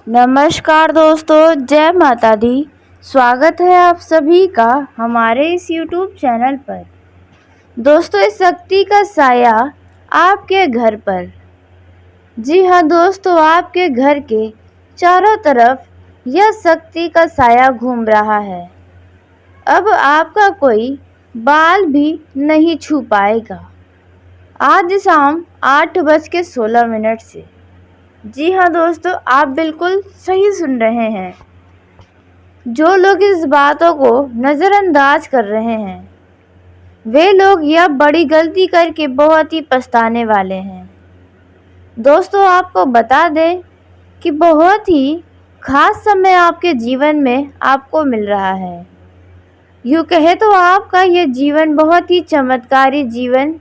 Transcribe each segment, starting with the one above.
नमस्कार दोस्तों, जय माता दी। स्वागत है आप सभी का हमारे इस YouTube चैनल पर। दोस्तों, इस शक्ति का साया आपके घर पर। जी हाँ दोस्तों, आपके घर के चारों तरफ यह शक्ति का साया घूम रहा है। अब आपका कोई बाल भी नहीं छू पाएगा। आज शाम 8:16 से। जी हाँ दोस्तों, आप बिल्कुल सही सुन रहे हैं। जो लोग इस बातों को नज़रअंदाज कर रहे हैं, वे लोग यह बड़ी गलती करके बहुत ही पछताने वाले हैं। दोस्तों, आपको बता दें कि बहुत ही खास समय आपके जीवन में आपको मिल रहा है। यूँ कहे तो आपका यह जीवन बहुत ही चमत्कारी जीवन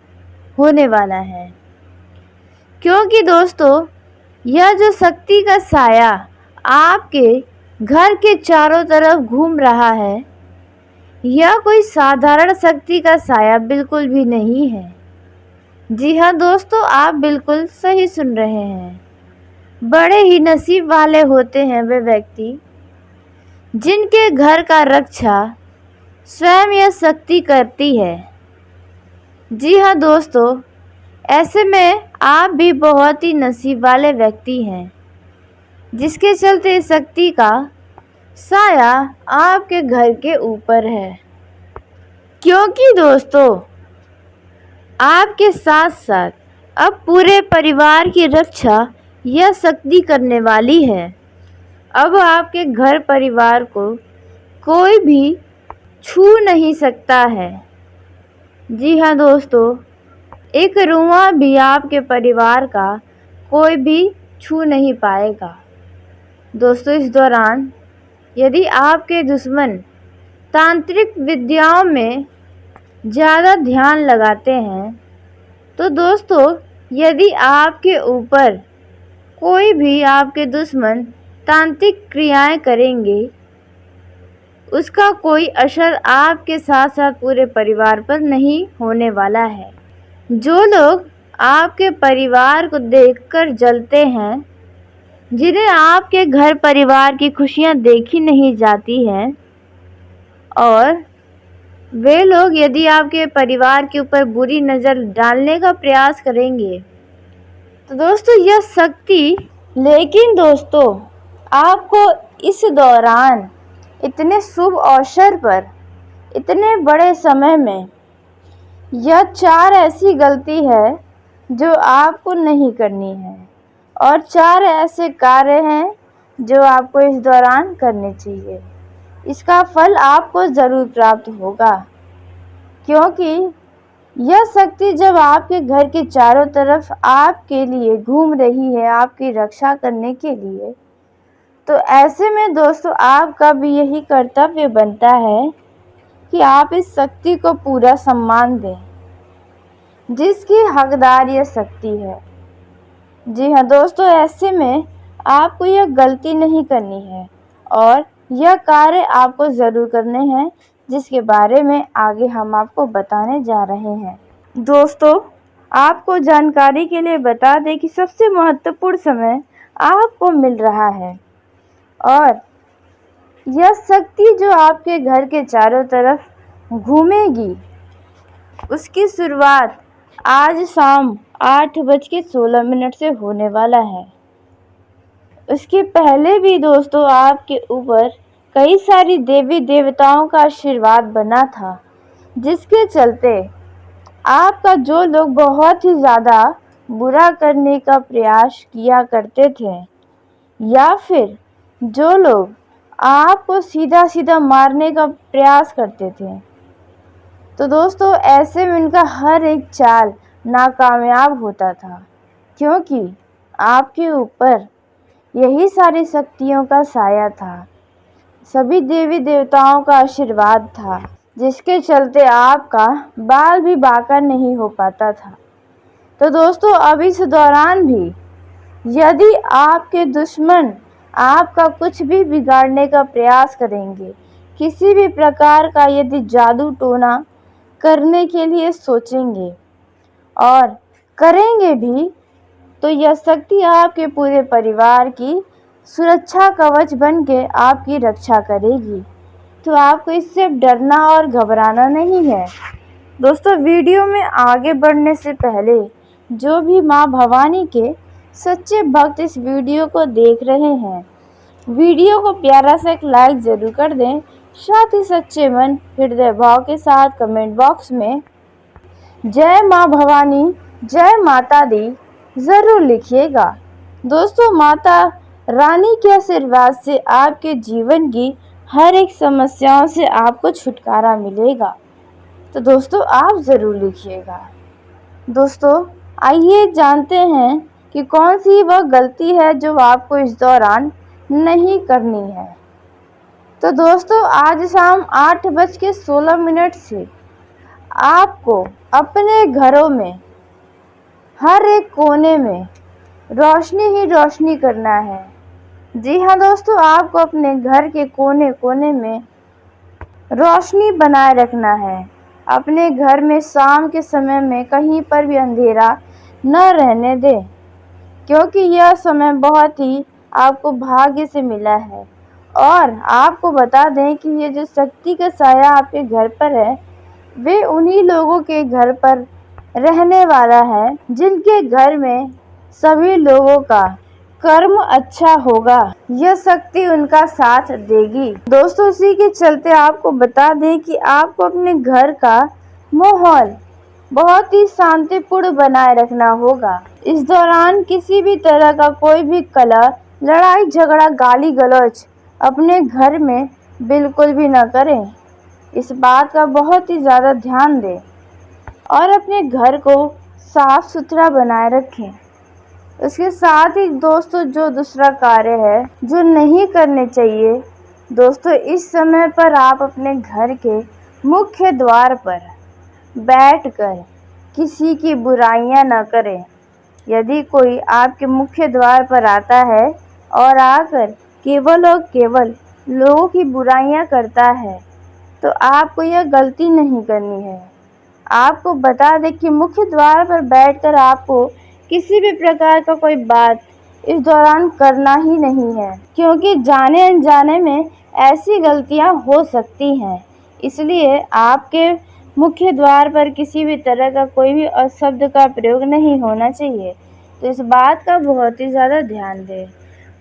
होने वाला है, क्योंकि दोस्तों यह जो शक्ति का साया आपके घर के चारों तरफ घूम रहा है, यह कोई साधारण शक्ति का साया बिल्कुल भी नहीं है। जी हाँ दोस्तों, आप बिल्कुल सही सुन रहे हैं। बड़े ही नसीब वाले होते हैं वे व्यक्ति जिनके घर का रक्षा स्वयं यह शक्ति करती है। जी हाँ दोस्तों, ऐसे में आप भी बहुत ही नसीब वाले व्यक्ति हैं, जिसके चलते शक्ति का साया आपके घर के ऊपर है। क्योंकि दोस्तों आपके साथ साथ अब पूरे परिवार की रक्षा यह शक्ति करने वाली है। अब आपके घर परिवार को कोई भी छू नहीं सकता है। जी हाँ दोस्तों, एक रुआ भी आपके परिवार का कोई भी छू नहीं पाएगा। दोस्तों, इस दौरान यदि आपके दुश्मन तांत्रिक विद्याओं में ज़्यादा ध्यान लगाते हैं, तो दोस्तों यदि आपके ऊपर कोई भी आपके दुश्मन तांत्रिक क्रियाएं करेंगे, उसका कोई असर आपके साथ साथ पूरे परिवार पर नहीं होने वाला है। जो लोग आपके परिवार को देखकर जलते हैं, जिन्हें आपके घर परिवार की खुशियां देखी नहीं जाती हैं, और वे लोग यदि आपके परिवार के ऊपर बुरी नज़र डालने का प्रयास करेंगे, तो दोस्तों यह शक्ति, लेकिन दोस्तों आपको इस दौरान इतने शुभ अवसर पर, इतने बड़े समय में यह 4 ऐसी गलती है जो आपको नहीं करनी है, और 4 ऐसे कार्य हैं जो आपको इस दौरान करने चाहिए। इसका फल आपको ज़रूर प्राप्त होगा, क्योंकि यह शक्ति जब आपके घर के चारों तरफ आपके लिए घूम रही है, आपकी रक्षा करने के लिए, तो ऐसे में दोस्तों आपका भी यही कर्तव्य बनता है कि आप इस शक्ति को पूरा सम्मान दें, जिसकी हकदार यह शक्ति है। जी हाँ दोस्तों, ऐसे में आपको यह गलती नहीं करनी है, और यह कार्य आपको ज़रूर करने हैं, जिसके बारे में आगे हम आपको बताने जा रहे हैं। दोस्तों, आपको जानकारी के लिए बता दें कि सबसे महत्वपूर्ण समय आपको मिल रहा है, और यह शक्ति जो आपके घर के चारों तरफ घूमेगी, उसकी शुरुआत आज शाम 8:16 से होने वाला है। उसके पहले भी दोस्तों आपके ऊपर कई सारी देवी देवताओं का आशीर्वाद बना था, जिसके चलते आपका जो लोग बहुत ही ज़्यादा बुरा करने का प्रयास किया करते थे, या फिर जो लोग आपको सीधा सीधा मारने का प्रयास करते थे, तो दोस्तों ऐसे में उनका हर एक चाल नाकामयाब होता था, क्योंकि आपके ऊपर यही सारी शक्तियों का साया था, सभी देवी देवताओं का आशीर्वाद था, जिसके चलते आपका बाल भी बांका नहीं हो पाता था। तो दोस्तों अब इस दौरान भी यदि आपके दुश्मन आपका कुछ भी बिगाड़ने का प्रयास करेंगे, किसी भी प्रकार का यदि जादू टोना करने के लिए सोचेंगे और करेंगे भी, तो यह शक्ति आपके पूरे परिवार की सुरक्षा कवच बन के आपकी रक्षा करेगी। तो आपको इससे डरना और घबराना नहीं है। दोस्तों, वीडियो में आगे बढ़ने से पहले जो भी माँ भवानी के सच्चे भक्त इस वीडियो को देख रहे हैं, वीडियो को प्यारा सा एक लाइक ज़रूर कर दें। साथ ही सच्चे मन हृदय भाव के साथ कमेंट बॉक्स में जय माँ भवानी, जय माता दी ज़रूर लिखिएगा। दोस्तों, माता रानी के आशीर्वाद से आपके जीवन की हर एक समस्याओं से आपको छुटकारा मिलेगा। तो दोस्तों, आप ज़रूर लिखिएगा। दोस्तों, आइए जानते हैं कि कौन सी वह गलती है जो आपको इस दौरान नहीं करनी है। तो दोस्तों, आज शाम 8:16 से आपको अपने घरों में हर एक कोने में रोशनी ही रोशनी करना है। जी हाँ दोस्तों, आपको अपने घर के कोने कोने में रोशनी बनाए रखना है। अपने घर में शाम के समय में कहीं पर भी अंधेरा न रहने दें, क्योंकि यह समय बहुत ही आपको भाग्य से मिला है। और आपको बता दें कि ये जो शक्ति का साया आपके घर पर है, वे उन्हीं लोगों के घर पर रहने वाला है जिनके घर में सभी लोगों का कर्म अच्छा होगा। यह शक्ति उनका साथ देगी। दोस्तों, इसी के चलते आपको बता दें कि आपको अपने घर का माहौल बहुत ही शांतिपूर्ण बनाए रखना होगा। इस दौरान किसी भी तरह का कोई भी कलह, लड़ाई झगड़ा, गाली गलौज अपने घर में बिल्कुल भी न करें। इस बात का बहुत ही ज़्यादा ध्यान दें और अपने घर को साफ सुथरा बनाए रखें। उसके साथ ही दोस्तों, जो दूसरा कार्य है जो नहीं करने चाहिए, दोस्तों इस समय पर आप अपने घर के मुख्य द्वार पर बैठकर किसी की बुराइयां न करें। यदि कोई आपके मुख्य द्वार पर आता है और आकर केवल और केवल लोगों की बुराइयां करता है, तो आपको यह गलती नहीं करनी है। आपको बता दें कि मुख्य द्वार पर बैठकर आपको किसी भी प्रकार का कोई बात इस दौरान करना ही नहीं है, क्योंकि जाने अनजाने में ऐसी गलतियां हो सकती हैं। इसलिए आपके मुख्य द्वार पर किसी भी तरह का कोई भी अपशब्द का प्रयोग नहीं होना चाहिए। तो इस बात का बहुत ही ज़्यादा ध्यान दें।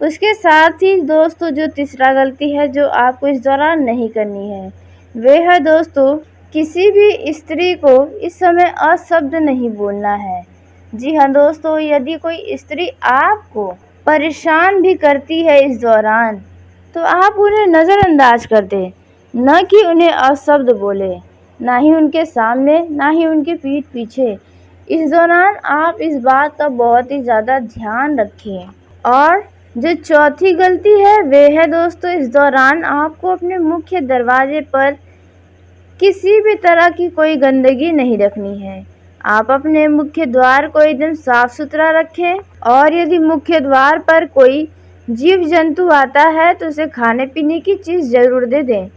उसके साथ ही दोस्तों, जो तीसरा गलती है जो आपको इस दौरान नहीं करनी है, वह है दोस्तों किसी भी स्त्री को इस समय अपशब्द नहीं बोलना है। जी हाँ दोस्तों, यदि कोई स्त्री आपको परेशान भी करती है इस दौरान, तो आप उन्हें नज़रअंदाज कर दें, न कि उन्हें अपशब्द बोले, ना ही उनके सामने, ना ही उनके पीठ पीछे। इस दौरान आप इस बात का बहुत ही ज़्यादा ध्यान रखें। और जो चौथी गलती है वह है दोस्तों, इस दौरान आपको अपने मुख्य दरवाजे पर किसी भी तरह की कोई गंदगी नहीं रखनी है। आप अपने मुख्य द्वार को एकदम साफ सुथरा रखें। और यदि मुख्य द्वार पर कोई जीव जंतु आता है तो उसे खाने पीने की चीज़ ज़रूर दे दें,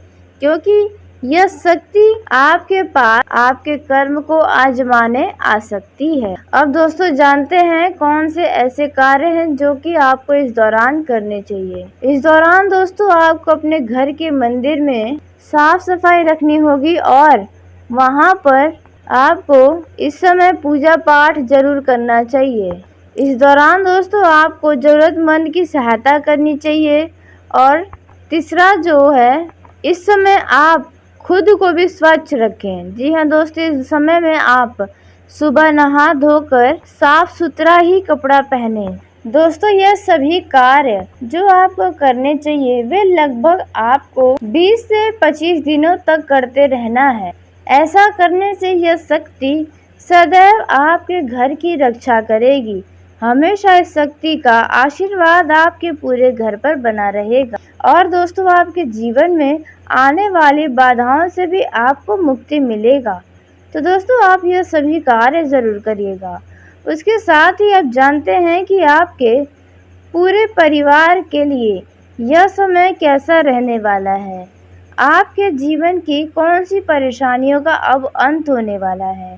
क्योंकि यह शक्ति आपके पास आपके कर्म को आजमाने आ सकती है। अब दोस्तों, जानते हैं कौन से ऐसे कार्य हैं जो कि आपको इस दौरान करने चाहिए। इस दौरान दोस्तों, आपको अपने घर के मंदिर में साफ सफाई रखनी होगी और वहां पर आपको इस समय पूजा पाठ जरूर करना चाहिए। इस दौरान दोस्तों, आपको ज़रूरतमंद की सहायता करनी चाहिए। और तीसरा जो है, इस समय आप खुद को भी स्वच्छ रखें। जी हाँ दोस्तों, इस समय में आप सुबह नहा धोकर साफ सुथरा ही कपड़ा पहने। दोस्तों, यह सभी कार्य जो आपको करने चाहिए वे लगभग आपको 20 से 25 दिनों तक करते रहना है। ऐसा करने से यह शक्ति सदैव आपके घर की रक्षा करेगी। हमेशा इस शक्ति का आशीर्वाद आपके पूरे घर पर बना रहेगा। और दोस्तों, आपके जीवन में आने वाली बाधाओं से भी आपको मुक्ति मिलेगा। तो दोस्तों, आप यह सभी कार्य ज़रूर करिएगा। उसके साथ ही आप जानते हैं कि आपके पूरे परिवार के लिए यह समय कैसा रहने वाला है, आपके जीवन की कौन सी परेशानियों का अब अंत होने वाला है।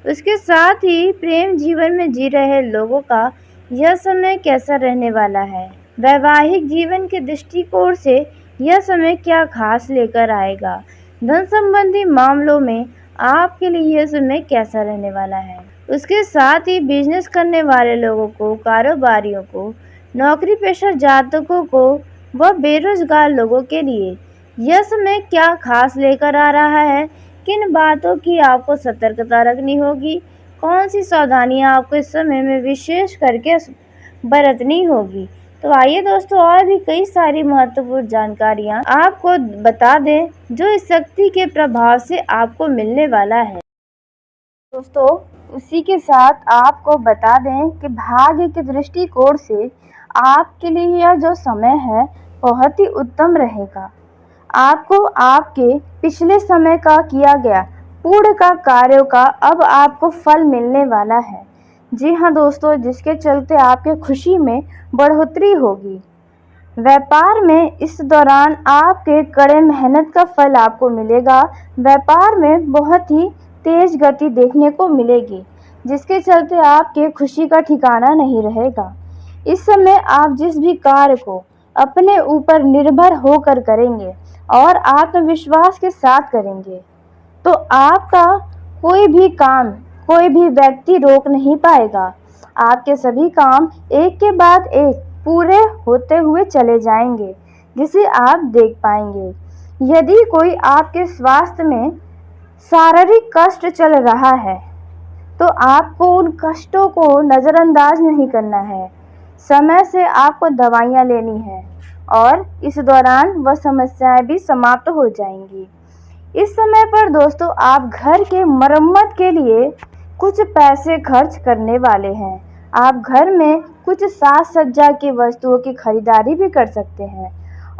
उसके साथ ही प्रेम जीवन में जी रहे लोगों का यह समय कैसा रहने वाला है। वैवाहिक जीवन के दृष्टिकोण से यह समय क्या खास लेकर आएगा? धन संबंधी मामलों में आपके लिए यह समय कैसा रहने वाला है? उसके साथ ही बिजनेस करने वाले लोगों को, कारोबारियों को, नौकरी पेशा जातकों को व बेरोजगार लोगों के लिए यह समय क्या खास लेकर आ रहा है? किन बातों की आपको सतर्कता रखनी होगी? कौन सी सावधानियां आपको इस समय में विशेष करके बरतनी होगी? तो आइए दोस्तों, और भी कई सारी महत्वपूर्ण जानकारियां आपको बता दें जो इस शक्ति के प्रभाव से आपको मिलने वाला है। दोस्तों, उसी के साथ आपको बता दें कि भाग्य के दृष्टिकोण से आपके लिए यह जो समय है बहुत ही उत्तम रहेगा। आपको आपके पिछले समय का किया गया पूर्ण का कार्यों का अब आपको फल मिलने वाला है। जी हाँ दोस्तों, जिसके चलते आपके खुशी में बढ़ोतरी होगी। व्यापार में इस दौरान आपके कड़े मेहनत का फल आपको मिलेगा। व्यापार में बहुत ही तेज गति देखने को मिलेगी, जिसके चलते आपके खुशी का ठिकाना नहीं रहेगा। इस समय आप जिस भी कार्य को अपने ऊपर निर्भर होकर करेंगे और आत्मविश्वास के साथ करेंगे तो आपका कोई भी काम, कोई भी व्यक्ति रोक नहीं पाएगा। आपके सभी काम एक के बाद एक पूरे होते हुए चले जाएंगे, जिसे आप देख पाएंगे। यदि कोई आपके स्वास्थ्य में शारीरिक कष्ट चल रहा है तो आपको उन कष्टों को नज़रअंदाज नहीं करना है। समय से आपको दवाइयाँ लेनी है और इस दौरान वह समस्याएं भी समाप्त हो जाएंगी। इस समय पर दोस्तों आप घर के मरम्मत के लिए कुछ पैसे खर्च करने वाले हैं। आप घर में कुछ साज सज्जा की वस्तुओं की खरीदारी भी कर सकते हैं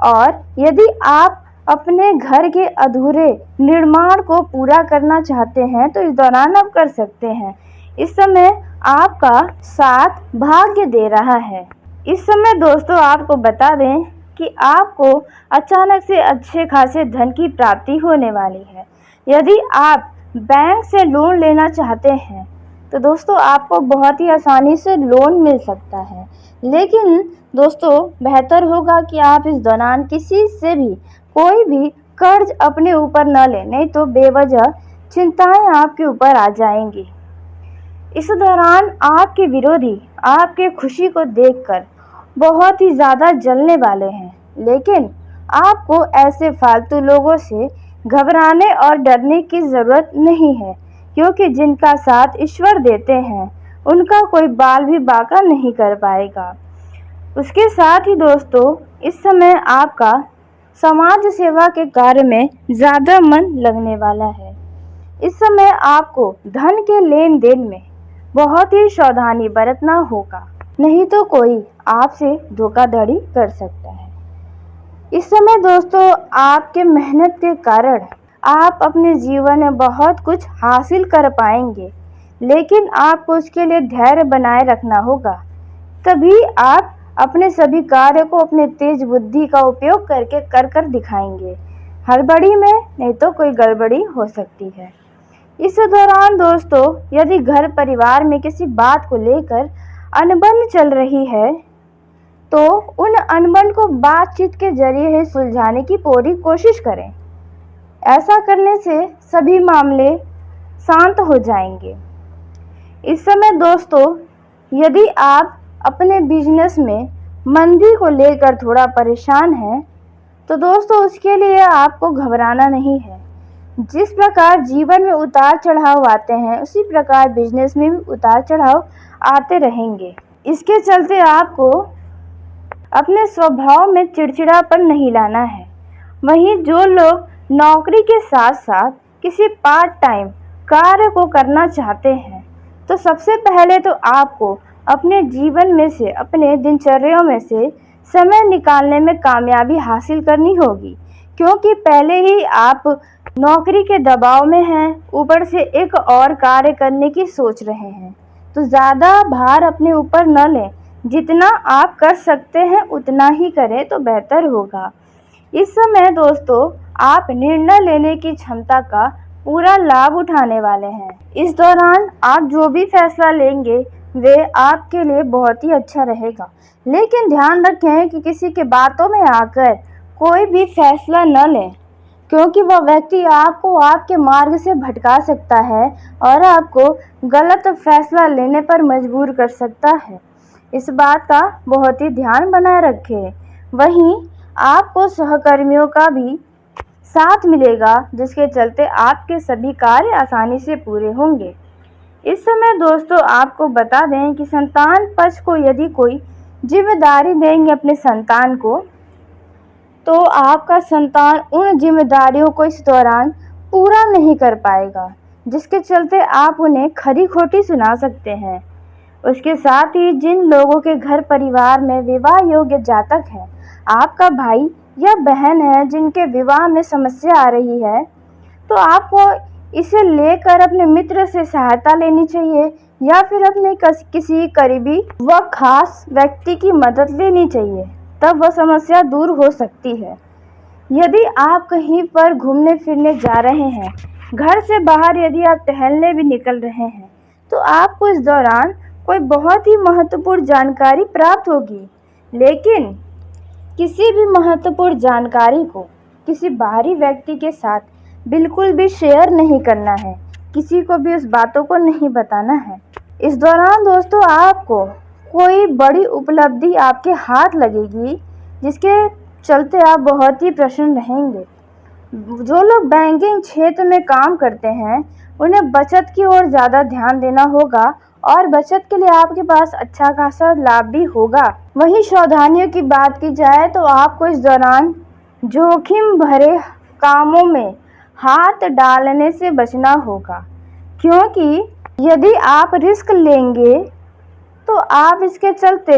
और यदि आप अपने घर के अधूरे निर्माण को पूरा करना चाहते हैं तो इस दौरान आप कर सकते हैं। इस समय आपका साथ भाग्य दे रहा है। इस समय दोस्तों आपको बता दें कि आपको अचानक से अच्छे खासे धन की प्राप्ति होने वाली है। यदि आप बैंक से लोन लेना चाहते हैं तो दोस्तों आपको बहुत ही आसानी से लोन मिल सकता है, लेकिन दोस्तों बेहतर होगा कि आप इस दौरान किसी से भी कोई भी कर्ज अपने ऊपर न लें, नहीं तो बेवजह चिंताएं आपके ऊपर आ जाएंगी। इस दौरान आपके विरोधी आपके खुशी को देखकर बहुत ही ज़्यादा जलने वाले हैं, लेकिन आपको ऐसे फालतू लोगों से घबराने और डरने की ज़रूरत नहीं है, क्योंकि जिनका साथ ईश्वर देते हैं उनका कोई बाल भी बांका नहीं कर पाएगा। उसके साथ ही दोस्तों इस समय आपका समाज सेवा के कार्य में ज़्यादा मन लगने वाला है। इस समय आपको धन के लेन देन में बहुत ही सावधानी बरतना होगा, नहीं तो कोई आपसे धोखाधड़ी कर सकता है। इस समय दोस्तों आपके मेहनत के कारण आप अपने जीवन में बहुत कुछ हासिल कर पाएंगे, लेकिन आपको उसके लिए धैर्य बनाए रखना होगा। तभी आप अपने सभी कार्य को अपने तेज बुद्धि का उपयोग करके कर दिखाएंगे। हड़बड़ी में नहीं तो कोई गड़बड़ी हो सकती है। इस दौरान दोस्तों यदि घर परिवार में किसी बात को लेकर अनबन चल रही है तो उन अनबन को बातचीत के जरिए ही सुलझाने की पूरी कोशिश करें। ऐसा करने से सभी मामले शांत हो जाएंगे। इस समय दोस्तों यदि आप अपने बिजनेस में मंदी को लेकर थोड़ा परेशान हैं तो दोस्तों उसके लिए आपको घबराना नहीं है। जिस प्रकार जीवन में उतार चढ़ाव आते हैं उसी प्रकार बिजनेस में भी उतार चढ़ाव आते रहेंगे। इसके चलते आपको अपने स्वभाव में चिड़चिड़ापन नहीं लाना है। वहीं जो लोग नौकरी के साथ साथ किसी पार्ट टाइम कार्य को करना चाहते हैं तो सबसे पहले तो आपको अपने जीवन में से, अपने दिनचर्याओं में से समय निकालने में कामयाबी हासिल करनी होगी, क्योंकि पहले ही आप नौकरी के दबाव में हैं, ऊपर से एक और कार्य करने की सोच रहे हैं। तो ज़्यादा भार अपने ऊपर न लें, जितना आप कर सकते हैं उतना ही करें तो बेहतर होगा। इस समय दोस्तों आप निर्णय लेने की क्षमता का पूरा लाभ उठाने वाले हैं। इस दौरान आप जो भी फैसला लेंगे वे आपके लिए बहुत ही अच्छा रहेगा। लेकिन ध्यान रखें कि किसी के बातों में आकर कोई भी फैसला न लें, क्योंकि वह व्यक्ति आपको आपके मार्ग से भटका सकता है और आपको गलत फैसला लेने पर मजबूर कर सकता है। इस बात का बहुत ही ध्यान बनाए रखें। वहीं आपको सहकर्मियों का भी साथ मिलेगा, जिसके चलते आपके सभी कार्य आसानी से पूरे होंगे। इस समय दोस्तों आपको बता दें कि संतान पक्ष को यदि कोई जिम्मेदारी देंगे अपने संतान को, तो आपका संतान उन जिम्मेदारियों को इस दौरान पूरा नहीं कर पाएगा, जिसके चलते आप उन्हें खरी खोटी सुना सकते हैं। उसके साथ ही जिन लोगों के घर परिवार में विवाह योग्य जातक है, आपका भाई या बहन है जिनके विवाह में समस्या आ रही है, तो आपको इसे लेकर अपने मित्र से सहायता लेनी चाहिए या फिर अपने किसी करीबी व खास व्यक्ति की मदद लेनी चाहिए, तब वह समस्या दूर हो सकती है। यदि आप कहीं पर घूमने फिरने जा रहे हैं, घर से बाहर यदि आप टहलने भी निकल रहे हैं, तो आपको इस दौरान कोई बहुत ही महत्वपूर्ण जानकारी प्राप्त होगी। लेकिन किसी भी महत्वपूर्ण जानकारी को किसी बाहरी व्यक्ति के साथ बिल्कुल भी शेयर नहीं करना है, किसी को भी उस बातों को नहीं बताना है। इस दौरान दोस्तों आपको कोई बड़ी उपलब्धि आपके हाथ लगेगी, जिसके चलते आप बहुत ही प्रसन्न रहेंगे। जो लोग बैंकिंग क्षेत्र में काम करते हैं, उन्हें बचत की ओर ज़्यादा ध्यान देना होगा और बचत के लिए आपके पास अच्छा खासा लाभ भी होगा। वहीं सावधानियों की बात की जाए तो आपको इस दौरान जोखिम भरे कामों में हाथ डालने से बचना होगा, क्योंकि यदि आप रिस्क लेंगे तो आप इसके चलते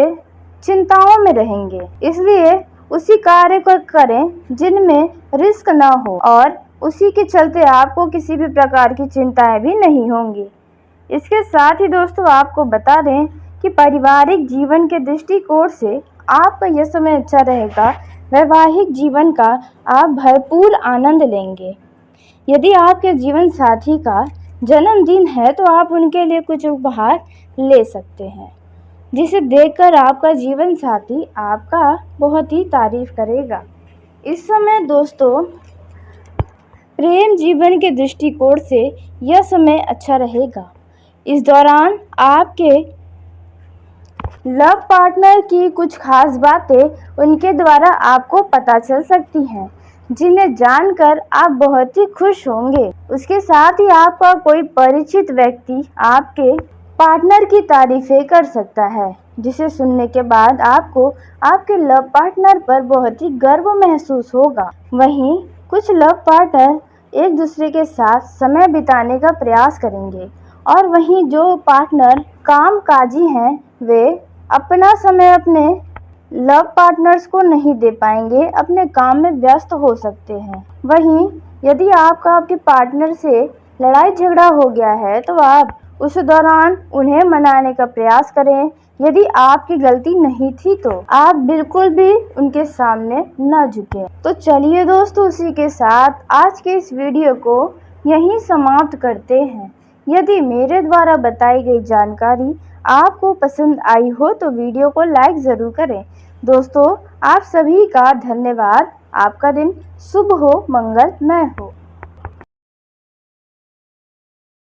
चिंताओं में रहेंगे। इसलिए उसी कार्य को करें जिनमें रिस्क ना हो और उसी के चलते आपको किसी भी प्रकार की चिंताएं भी नहीं होंगी। इसके साथ ही दोस्तों आपको बता दें कि पारिवारिक जीवन के दृष्टिकोण से आपका यह समय अच्छा रहेगा। वैवाहिक जीवन का आप भरपूर आनंद लेंगे। यदि आपके जीवन साथी का जन्मदिन है तो आप उनके लिए कुछ उपहार ले सकते हैं, जिसे देखकर आपका जीवन साथी आपका बहुत ही तारीफ करेगा। इस समय दोस्तों प्रेम जीवन के दृष्टिकोण से यह समय अच्छा रहेगा। इस दौरान आपके लव पार्टनर की कुछ खास बातें उनके द्वारा आपको पता चल सकती हैं, जिन्हें जानकर आप बहुत ही खुश होंगे। उसके साथ ही आपका कोई परिचित व्यक्ति आपके पार्टनर की तारीफें कर सकता है, जिसे सुनने के बाद आपको आपके लव पार्टनर पर बहुत ही गर्व महसूस होगा। वहीं कुछ लव पार्टनर एक दूसरे के साथ समय बिताने का प्रयास करेंगे और वहीं जो पार्टनर कामकाजी हैं, वे अपना समय अपने लव पार्टनर्स को नहीं दे पाएंगे, अपने काम में व्यस्त हो सकते हैं। वहीं यदि आपके पार्टनर से लड़ाई झगड़ा हो गया है तो आप उस दौरान उन्हें मनाने का प्रयास करें। यदि आपकी गलती नहीं थी तो आप बिल्कुल भी उनके सामने न झुकें। तो चलिए दोस्तों, उसी के साथ आज के इस वीडियो को यहीं समाप्त करते हैं। यदि मेरे द्वारा बताई गई जानकारी आपको पसंद आई हो तो वीडियो को लाइक ज़रूर करें। दोस्तों आप सभी का धन्यवाद। आपका दिन शुभ हो, मंगलमय हो।